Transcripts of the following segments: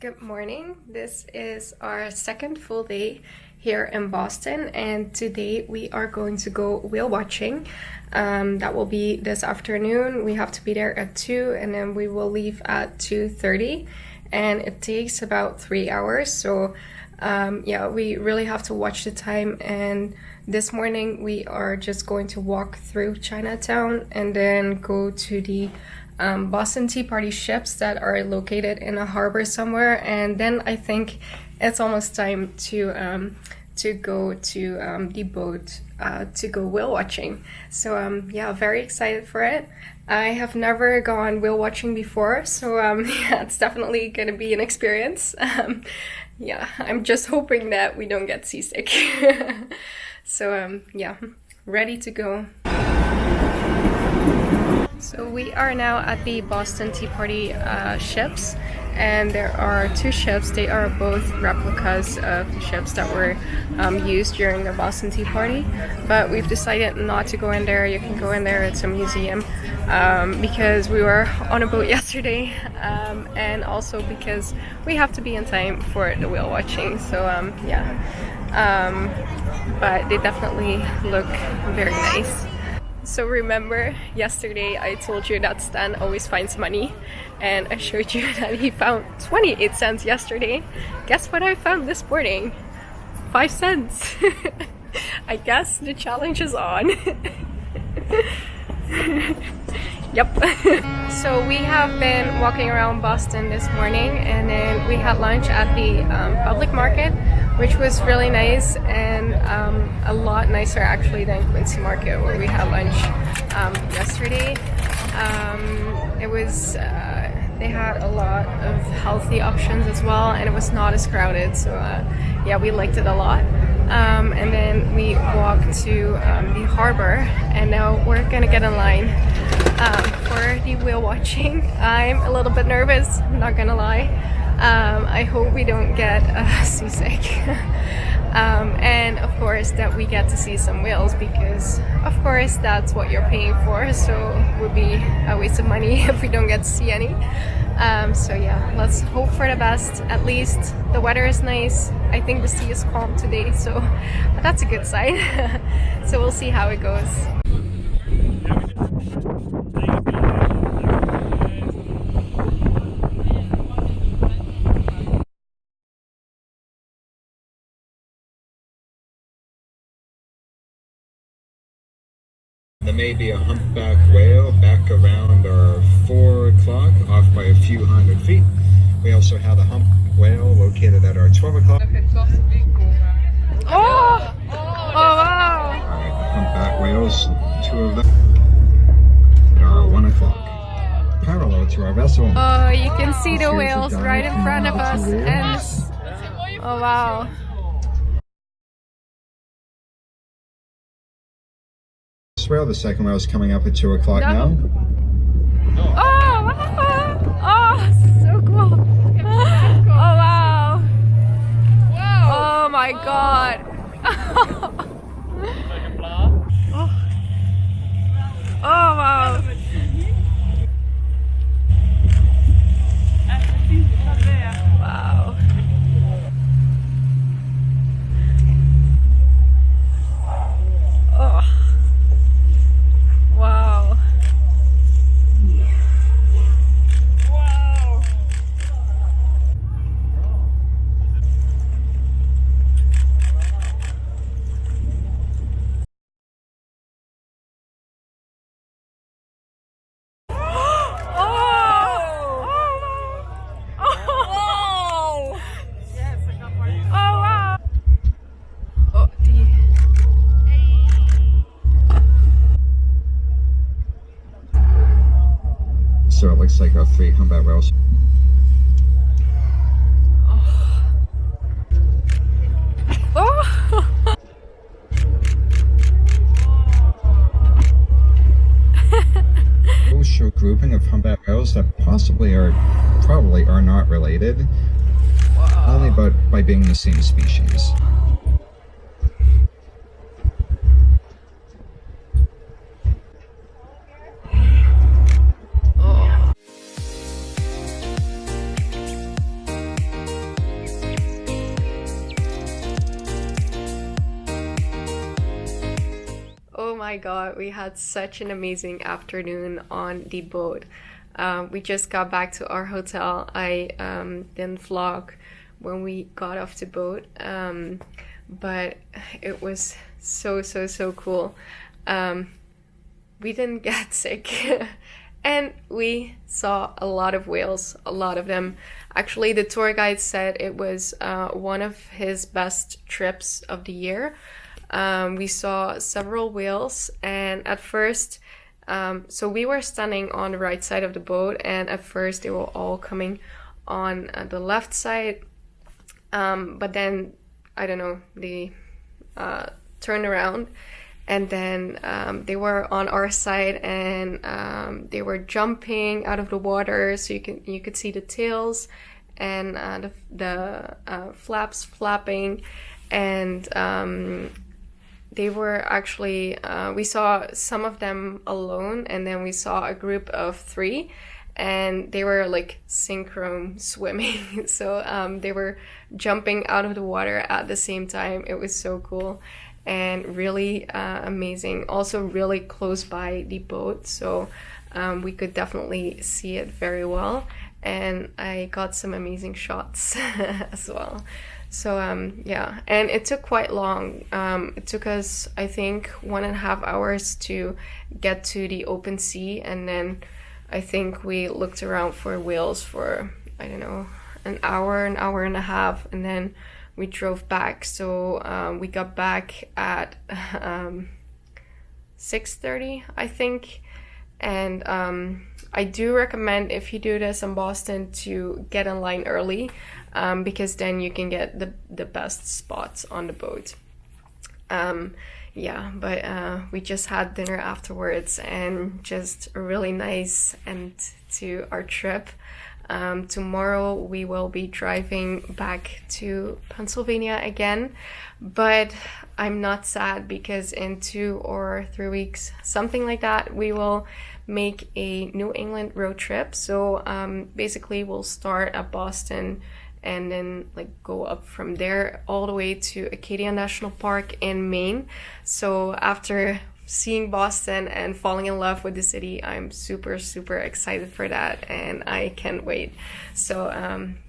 Good morning. This is our second full day here in Boston, and today we are going to go whale watching. That will be this afternoon. We have to be there at 2 and then we will leave at 2:30, and it takes about 3 hours. So yeah, we really have to watch the time. And this morning we are just going to walk through Chinatown and then go to the Boston Tea Party ships that are located in a harbor somewhere, and then I think it's almost time to go to the boat to go whale watching. So yeah, very excited for it. I have never gone whale watching before, so yeah, it's definitely gonna be an experience. Yeah, I'm just hoping that we don't get seasick. So yeah, ready to go. So we are now at the Boston Tea Party ships, and there are two ships. They are both replicas of the ships that were used during the Boston Tea Party, but we've decided not to go in there. You can go in there, it's a museum, because we were on a boat yesterday, and also because we have to be in time for the whale watching. So yeah, but they definitely look very nice. So remember yesterday I told you that Stan always finds money, and I showed you that he found 28 cents yesterday. Guess what I found this morning? 5 cents. I guess the challenge is on. Yep. So we have been walking around Boston this morning, and then we had lunch at the public market, which was really nice, and a lot nicer actually than Quincy Market where we had lunch yesterday. It was they had a lot of healthy options as well, and it was not as crowded, so yeah, we liked it a lot. And then we walked to the harbor, and now we're gonna get in line for the whale watching. I'm a little bit nervous, I'm not gonna lie. I hope we don't get seasick. And of course that we get to see some whales, because of course that's what you're paying for, so it would be a waste of money if we don't get to see any. So yeah, let's hope for the best. At least the weather is nice. I think the sea is calm today, so that's a good sign. So we'll see how it goes. There may be a humpback whale back around our 4 o'clock, off by a few hundred feet. We also had a hump whale located at our 12 o'clock. Oh! Oh wow! Alright, humpback whales, 2 of them, at our 1 o'clock, parallel to our vessel. Oh, you can see the whales right in front of us, and oh wow! Whale, the second whale is coming up at 2 o'clock now. Oh, wow. Oh, so cool. Oh, wow. Oh my god. Oh, wow. Wow. Oh. Wow. Wow. So it looks like our 3 humpback whales. We'll show grouping of humpback whales that probably are not related, only by being the same species. my god, we had such an amazing afternoon on the boat. We just got back to our hotel. I didn't vlog when we got off the boat, but it was so cool. We didn't get sick and we saw a lot of whales, a lot of them. Actually, the tour guide said it was one of his best trips of the year. We saw several whales, and at first, so we were standing on the right side of the boat, and at first they were all coming on the left side, but then, I don't know, they turned around, and then they were on our side, and they were jumping out of the water, so you could see the tails and the flaps flapping, and they were actually, we saw some of them alone, and then we saw a group of 3, and they were like synchro swimming. So they were jumping out of the water at the same time. It was so cool and really amazing. Also really close by the boat, so we could definitely see it very well. And I got some amazing shots as well. So yeah, and it took quite long. It took us, I think, 1.5 hours to get to the open sea, and then I think we looked around for whales for, I don't know, an hour and a half, and then we drove back. So we got back at 6:30, I think. And I do recommend, if you do this in Boston, to get in line early, because then you can get the best spots on the boat. Yeah, but we just had dinner afterwards, and just a really nice end to our trip. Tomorrow we will be driving back to Pennsylvania again, but I'm not sad, because in 2 or 3 weeks, something like that, we will make a New England road trip. So basically we'll start at Boston and then like go up from there all the way to Acadia National Park in Maine. So after seeing Boston and falling in love with the city, I'm super excited for that, and I can't wait. So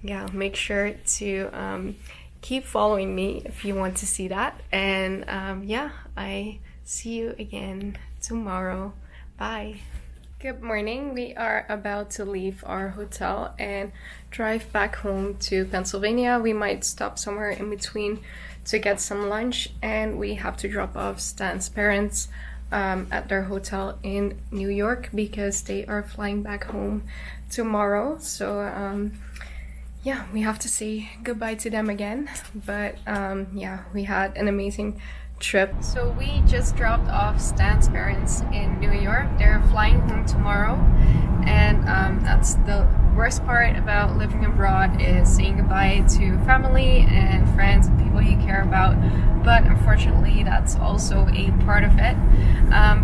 yeah, make sure to keep following me if you want to see that. And yeah, I see you again tomorrow. Bye. Good morning. We are about to leave our hotel and drive back home to Pennsylvania. We might stop somewhere in between to get some lunch, and we have to drop off Stan's parents at their hotel in New York, because they are flying back home tomorrow. So yeah, we have to say goodbye to them again. But yeah, we had an amazing trip. So we just dropped off Stan's parents in New York. They're flying home tomorrow, and that's the worst part about living abroad, is saying goodbye to family and friends and people you care about. But unfortunately, that's also a part of it.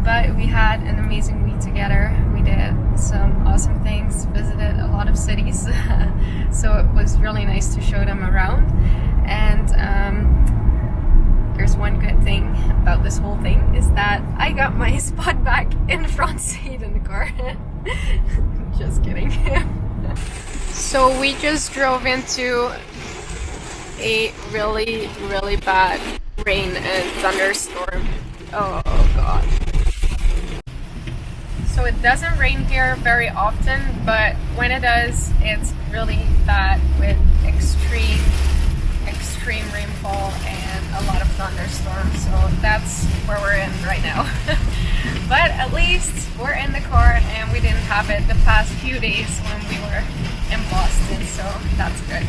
But we had an amazing week together. We did some awesome things, visited a lot of cities. So it was really nice to show them around. And there's one good thing about this whole thing, is that I got my spot back in the front seat in the car. Just kidding. So we just drove into a really bad rain and thunderstorm. Oh god. So it doesn't rain here very often, but when it does, it's really bad, with extreme rainfall and a lot of thunderstorms. So that's where we're in right now. But at least we're in the car, and we didn't have it the past few days when we were in Boston, so that's good.